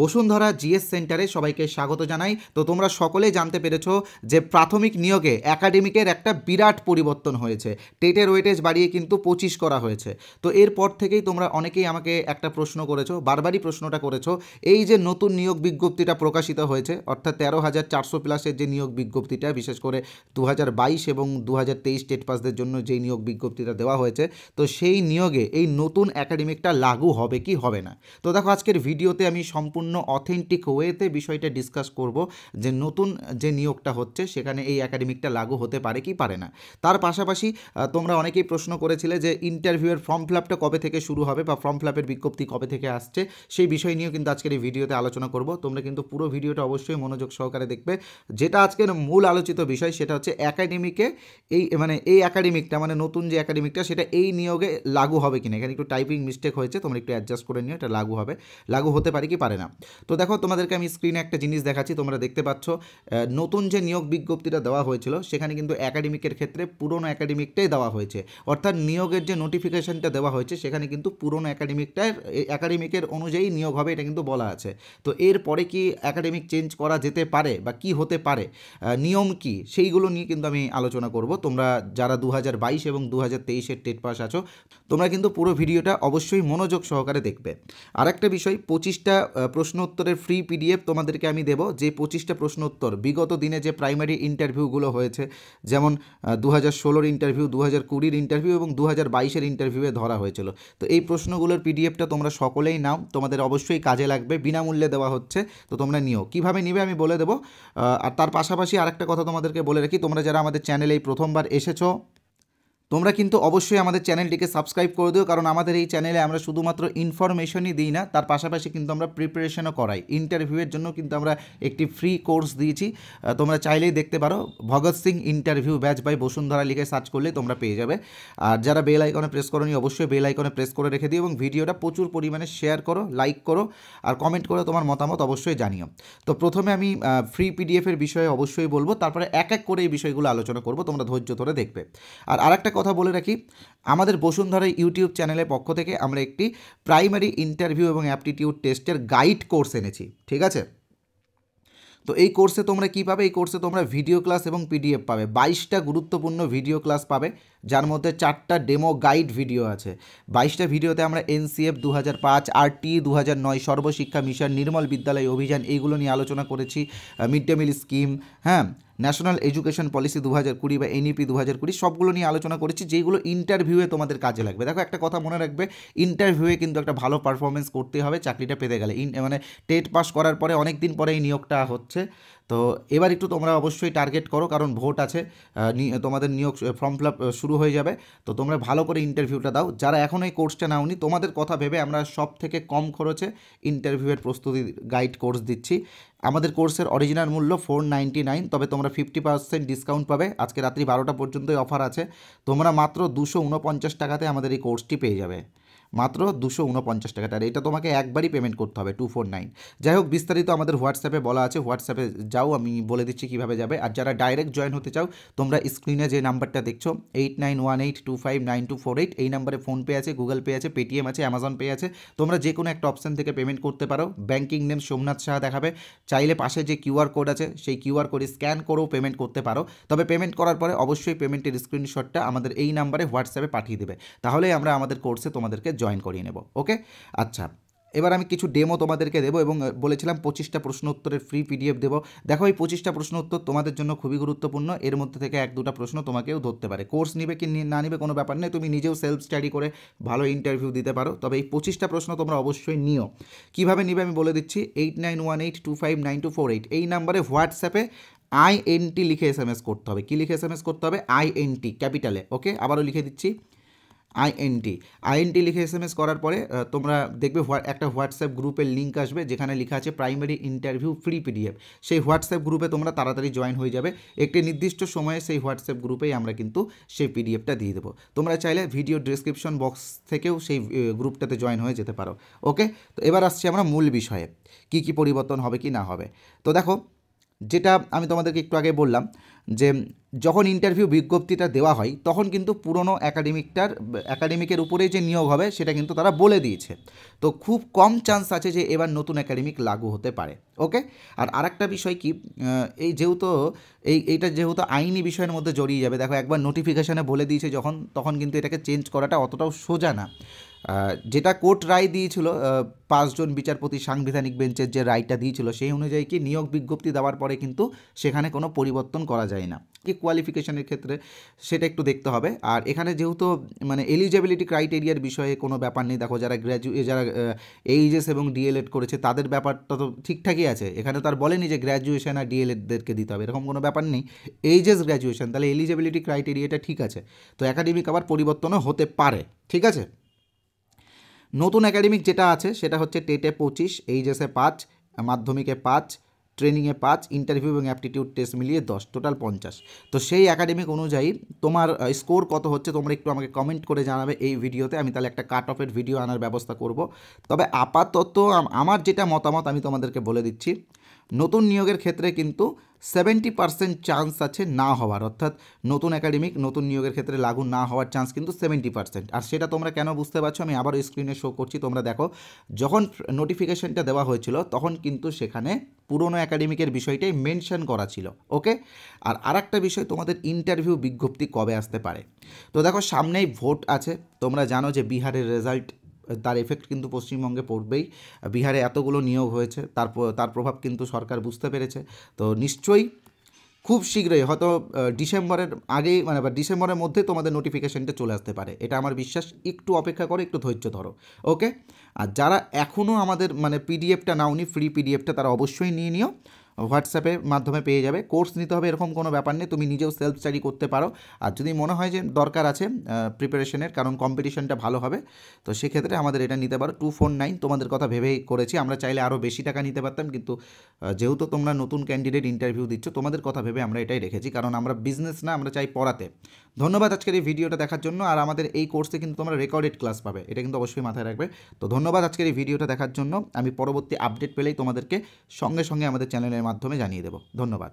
Bashundhara GS সেন্টারে সবাইকে স্বাগত জানাই। তো তোমরা সকলেই জানতে পেরেছো যে প্রাথমিক নিয়োগে একাডেমিকের একটা বিরাট পরিবর্তন হয়েছে। টেটের ওয়েটেজ বাড়িয়ে কিন্তু 25 করা হয়েছে। তো এরপর থেকেই তোমরা অনেকেই আমাকে একটা প্রশ্ন করেছো, বারবারই প্রশ্নটা করেছো, এই যে নতুন নিয়োগ বিজ্ঞপ্তিটা প্রকাশিত হয়েছে অর্থাৎ 13,400 প্লাসের যে নিয়োগ বিজ্ঞপ্তিটা, বিশেষ করে 2022 এবং 2023 টেট পাসদের জন্য যেই নিয়োগ বিজ্ঞপ্তিটা দেওয়া হয়েছে, তো সেই নিয়োগে এই নতুন একাডেমিকটা লাগু হবে কি হবে না। তো দেখো, আজকের ভিডিওতে আমি সম্পূর্ণ অথেন্টিক ওয়েতে বিষয়টা ডিসকাস করব যে নতুন যে নিয়োগটা হচ্ছে সেখানে এই একাডেমিকটা লাগু হতে পারে কি পারে না। তার পাশাপাশি তোমরা অনেকেই প্রশ্ন করেছিলে যে ইন্টারভিউয়ের ফর্ম ফিলাপটা কবে থেকে শুরু হবে বা ফর্ম ফিলাপের বিজ্ঞপ্তি কবে থেকে আসছে, সেই বিষয় নিয়েও কিন্তু আজকের এই ভিডিওতে আলোচনা করব। তোমরা কিন্তু পুরো ভিডিওটা অবশ্যই মনোযোগ সহকারে দেখবে। যেটা আজকের মূল আলোচিত বিষয় সেটা হচ্ছে একাডেমিকে এই একাডেমিকটা নতুন যে একাডেমিকটা সেটা এই নিয়োগে লাগু হবে কিনা। এখানে একটু টাইপিং মিস্টেক হয়েছে, তোমরা একটু অ্যাডজাস্ট করে নিও, এটা লাগু হতে পারে কি পারে না। তো দেখো, তোমাদেরকে আমি স্ক্রিনে একটা জিনিস দেখাচ্ছি, তোমরা দেখতে পাচ্ছ নতুন যে নিয়োগ বিজ্ঞপ্তিটা দেওয়া হয়েছিল সেখানে কিন্তু একাডেমিকের ক্ষেত্রে পুরনো একাডেমিকটাই দেওয়া হয়েছে। অর্থাৎ নিয়োগের যে নোটিফিকেশনটা দেওয়া হয়েছে সেখানে কিন্তু পুরনো একাডেমিকের অনুযায়ী নিয়োগ হবে, এটা কিন্তু বলা আছে। তো এরপরে কি একাডেমিক চেঞ্জ করা যেতে পারে বা কি হতে পারে, নিয়ম কি, সেইগুলো নিয়ে কিন্তু আমি আলোচনা করব। তোমরা যারা 2022 এবং 2023-এর টেট পাস আছো, তোমরা কিন্তু পুরো ভিডিওটা অবশ্যই মনোযোগ সহকারে দেখবে। আর একটা বিষয়, 25টা প্রশ্ন উত্তরের ফ্রি পিডিএফ তোমাদেরকে আমি দেবো। যে 25টা প্রশ্ন উত্তর বিগত দিনে যে প্রাইমারি ইন্টারভিউগুলো হয়েছে, যেমন 2016-র ইন্টারভিউ, 2020-র ইন্টারভিউ এবং 2022-এর ইন্টারভিউয়ে ধরা হয়েছিল। তো এই প্রশ্নগুলোর পিডিএফটা তোমরা সকলেই নাও, তোমাদের অবশ্যই কাজে লাগবে, বিনামূল্যে দেওয়া হচ্ছে। তো তোমরা নিও, কীভাবে নিবে আমি বলে দেবো। আর তার পাশাপাশি আরেকটা কথা তোমাদেরকে বলে রাখি, তোমরা যারা আমাদের চ্যানেলে এই প্রথমবার এসেছো, তোমরা কিন্তু অবশ্যই আমাদের চ্যানেলটিকে সাবস্ক্রাইব করে দিও, কারণ আমাদের এই চ্যানেলে আমরা শুধুমাত্র ইনফরমেশনই দিই না, তার পাশাপাশি কিন্তু আমরা প্রিপারেশনও করাই। ইন্টারভিউয়ের জন্য কিন্তু আমরা একটি ফ্রি কোর্স দিয়েছি, তোমরা চাইলেই দেখতে পারো। Bhagat Singh interview batch by Bashundhara লিখে সার্চ করলেই তোমরা পেয়ে যাবে। আর যারা বেল আইকনে প্রেস করোনি, অবশ্যই বেল আইকনে প্রেস করে রেখে দিও এবং ভিডিওটা প্রচুর পরিমাণে শেয়ার করো, লাইক করো আর কমেন্ট করে তোমার মতামত অবশ্যই জানিও। তো প্রথমে আমি ফ্রি পিডিএফের বিষয়ে অবশ্যই বলবো, তারপরে এক এক করে এই বিষয়গুলো আলোচনা করবো, তোমরা ধৈর্য ধরে দেখবে। আর আরেকটা কথা বলে রাখি, আমাদের বসুন্ধরা ইউটিউব চ্যানেলের পক্ষ থেকে আমরা একটি প্রাইমারি ইন্টারভিউ এবং অ্যাপটিটিউড টেস্টের গাইড কোর্স এনেছি, ঠিক আছে। তো এই কোর্সে তোমরা কী পাবে, এই কোর্সে তোমরা ভিডিও ক্লাস এবং পিডিএফ পাবে, 22টা গুরুত্বপূর্ণ ভিডিও ক্লাস পাবে, যার মধ্যে 4টা ডেমো গাইড ভিডিও আছে। 22টা ভিডিওতে আমরা এনসিএফ 2005, আরটি 2009, সর্বশিক্ষা মিশন, নির্মল বিদ্যালয় অভিযান, এইগুলো নিয়ে আলোচনা করেছি। মিড ডে মিল স্কিম, হ্যাঁ, ন্যাশনাল এডুকেশন পলিসি 2020 বা এনইপি 2020, সবগুলো নিয়ে আলোচনা করেছি, যেগুলো ইন্টারভিউয়ে তোমাদের কাজে লাগবে। দেখো, একটা কথা মনে রাখবে, ইন্টারভিউয়ে কিন্তু একটা ভালো পারফরমেন্স করতে হবে চাকরিটা পেতে গেলে। টেট পাস করার পরে অনেক দিন পরে এই নিয়োগটা হচ্ছে। তো এবার একটু তোমরা অবশ্যই টার্গেট করো, কারণ ভোট আছে, তোমাদের নিয়োগ ফর্ম ফিল আপ শুরু হয়ে যাবে। তো তোমরা ভালো করে ইন্টারভিউটা দাও। যারা এখন এই কোর্সটা নাওনি, তোমাদের কথা ভেবে আমরা সব থেকে কম খরচে ইন্টারভিউয়ের প্রস্তুতি গাইড কোর্স দিচ্ছি। আমাদের কোর্সের অরিজিনাল মূল্য 499, তবে তোমরা 50% ডিসকাউন্ট পাবে। আজকে রাত্রি 12টা পর্যন্তই অফার আছে। তোমরা মাত্র 249 টাকাতে আমাদের এই কোর্সটি পেয়ে যাবে, মাত্র 249 টাকাটা। আর এটা তোমাকে একবারই পেমেন্ট করতে হবে, 249। যাই হোক, বিস্তারিত আমাদের হোয়াটসঅ্যাপে বলা আছে, হোয়াটসঅ্যাপে যাও, আমি বলে দিচ্ছি কীভাবে যাবে। আর যারা ডাইরেক্ট জয়েন হতে চাও, তোমরা স্ক্রিনে যে নাম্বারটা দেখছো 8918259248, এই নাম্বারে ফোনপে আছে, গুগল পে আছে, পেটিএম আছে, অ্যামাজন পে আছে। তোমরা যে কোনো একটা অপশান থেকে পেমেন্ট করতে পারো। ব্যাঙ্কিং নেম সোমনাথ সাহা দেখাবে, চাইলে পাশে যে কিউআর কোড আছে সেই কিউআর কোড স্ক্যান করেও পেমেন্ট করতে পারো। তবে পেমেন্ট করার পরে অবশ্যই পেমেন্টের স্ক্রিনশটটা আমাদের এই নাম্বারে হোয়াটসঅ্যাপে পাঠিয়ে দেবে, তাহলেই আমরা আমাদের কোর্সে তোমাদেরকে জয়েন করিয়ে নেব। ওকে, আচ্ছা, এবার আমি কিছু ডেমো তোমাদেরকে দেবো এবং বলেছিলাম 25টা প্রশ্ন উত্তরের ফ্রি পিডিএফ দেবো। দেখো, এই 25টা প্রশ্ন উত্তর তোমাদের জন্য খুবই গুরুত্বপূর্ণ। এর মধ্যে থেকে 1-2টা প্রশ্ন তোমাকেও ধরতে পারে। কোর্স নিবে কি না নিবে কোনো ব্যাপার নেই, তুমি নিজেও সেলফ স্টাডি করে ভালো ইন্টারভিউ দিতে পারো। তবে এই 25টা প্রশ্ন তোমরা অবশ্যই নিও। কীভাবে নিবে আমি বলে দিচ্ছি। 8918259248 এই নাম্বারে হোয়াটসঅ্যাপে INT লিখে SMS করতে হবে। কী লিখে SMS করতে হবে? INT ক্যাপিটালে। ওকে, আবারও লিখে দিচ্ছি, INT লিখে SMS করার পরে তোমরা দেখবে একটা হোয়াটসঅ্যাপ গ্রুপের লিঙ্ক আসবে, যেখানে লেখা আছে প্রাইমারি ইন্টারভিউ ফ্রি পিডিএফ। সেই হোয়াটসঅ্যাপ গ্রুপে তোমরা তাড়াতাড়ি জয়েন হয়ে যাবে। একটি নির্দিষ্ট সময়ে সেই হোয়াটসঅ্যাপ গ্রুপেই আমরা কিন্তু সেই পিডিএফটা দিয়ে দেবো। তোমরা চাইলে ভিডিও ডেসক্রিপশন বক্স থেকেও সেই গ্রুপটাতে জয়েন হয়ে যেতে পারো। ওকে, তো এবার আসছি আমরা মূল বিষয়ে, কী কী পরিবর্তন হবে কি না হবে। তো দেখো, যেটা আমি তোমাদেরকে একটু আগে বললাম যে যখন ইন্টারভিউ বিজ্ঞপ্তিটা দেওয়া হয় তখন কিন্তু পুরনো একাডেমিকের উপরেই যে নিয়োগ হবে সেটা কিন্তু তারা বলে দিয়েছে। তো খুব কম চান্স আছে যে এবার নতুন একাডেমিক লাগু হতে পারে। ওকে, আর আরেকটা বিষয় কি, এই যেহেতু এইটা যেহেতু আইনি বিষয়ের মধ্যে জড়িয়ে যাবে, দেখো একবার নোটিফিকেশানে বলে দিয়েছে যখন, তখন কিন্তু এটাকে চেঞ্জ করাটা অতটাও সোজা না। যেটা কোর্ট রায় দিয়েছিল, 5 জন বিচারপতি সাংবিধানিক বেঞ্চের যে রায়টা দিয়েছিল সেই অনুযায়ী কি নিয়োগ বিজ্ঞপ্তি দেওয়ার পরে কিন্তু সেখানে কোনো পরিবর্তন করা যায় না, কি কোয়ালিফিকেশনের ক্ষেত্রে সেটা একটু দেখতে হবে। আর এখানে যেহেতু মানে এলিজিবিলিটি ক্রাইটেরিয়ার বিষয়ে কোনো ব্যাপার নেই, দেখো যারা যারা এইচএস এবং ডিএলএড করেছে তাদের ব্যাপারটা তো ঠিকঠাকই আছে, এখানে তো আর বলেনি যে গ্র্যাজুয়েশন আর ডিএলএডদেরকে দিতে হবে, এরকম কোনো ব্যাপার নেই। এইচএস গ্র্যাজুয়েশন, তাহলে এলিজিবিলিটি ক্রাইটেরিয়াটা ঠিক আছে। তো একাডেমিক আবার পরিবর্তনও হতে পারে, ঠিক আছে। নতুন একাডেমিক যেটা আছে সেটা হচ্ছে টেটে 25, এইচএসে 5, মাধ্যমিকে 5, ট্রেনিংয়ে 5, ইন্টারভিউ এবং অ্যাপটিটিউড টেস্ট মিলিয়ে 10, টোটাল 50। তো সেই একাডেমিক অনুযায়ী তোমার স্কোর কত হচ্ছে তোমরা একটু আমাকে কমেন্ট করে জানাবে এই ভিডিওতে, আমি তাহলে একটা কাট অফের ভিডিও আনার ব্যবস্থা করব। তবে আপাতত আমার যেটা মতামত আমি তোমাদেরকে বলে দিচ্ছি, নতুন নিয়োগের ক্ষেত্রে কিন্তু 70% চান্স আছে না হওয়ার, অর্থাৎ নতুন একাডেমিক নতুন নিয়োগের ক্ষেত্রে লাগু না হওয়ার চান্স কিন্তু 70%। আর সেটা তোমরা কেন বুঝতে পারছো আমি আবার স্ক্রিনে শো করছি, তোমরা দেখো যখন নোটিফিকেশনটা দেওয়া হয়েছিল তখন কিন্তু সেখানে পুরনো একাডেমিকের বিষয়টাই মেনশন করা ছিল। ওকে, আর আরেকটা বিষয়, তোমাদের ইন্টারভিউ বিজ্ঞপ্তি কবে আসতে পারে। তো দেখো সামনেই ভোট আছে, তোমরা জানো যে বিহারের রেজাল্ট, তার এফেক্ট কিন্তু পশ্চিমবঙ্গে পড়বেই। বিহারে এতগুলো নিয়োগ হয়েছে, তার প্রভাব কিন্তু সরকার বুঝতে পেরেছে। তো নিশ্চয়ই খুব শীঘ্রই হয়তো ডিসেম্বরের আগেই মানে বা ডিসেম্বরের মধ্যে তোমাদের নোটিফিকেশানটা চলে আসতে পারে, এটা আমার বিশ্বাস। একটু অপেক্ষা করো, একটু ধৈর্য ধরো। ওকে, আর যারা এখনও আমাদের মানে পিডিএফটা নাওনি, ফ্রি পিডিএফটা তারা অবশ্যই নিয়ে নিও, হোয়াটসঅ্যাপের মাধ্যমে পেয়ে যাবে। কোর্স নিতে হবে এরকম কোনো ব্যাপার নেই, তুমি নিজেও সেলফ স্টাডি করতে পারো। আর যদি মনে হয় যে দরকার আছে প্রিপারেশনের, কারণ কম্পিটিশনটা ভালো হবে, তো সেক্ষেত্রে আমাদের এটা নিতে পারো। 249 তোমাদের কথা ভেবেই করেছি, আমরা চাইলে আরও বেশি টাকা নিতে পারতাম, কিন্তু যেহেতু তোমরা নতুন ক্যান্ডিডেট ইন্টারভিউ দিচ্ছ তোমাদের কথা ভেবে আমরা এটাই রেখেছি, কারণ আমরা বিজনেস না, আমরা চাই পড়াতে। ধন্যবাদ আজকের এই ভিডিওটা দেখার জন্য। আর আমাদের এই কোর্সে কিন্তু তোমরা রেকর্ডেড ক্লাস পাবে, এটা কিন্তু অবশ্যই মাথায় রাখবে। তো ধন্যবাদ আজকের এই ভিডিওটা দেখার জন্য। আমি পরবর্তী আপডেট পেলেই তোমাদেরকে সঙ্গে সঙ্গে আমাদের চ্যানেলের মাধ্যমে জানিয়ে দেবো। ধন্যবাদ।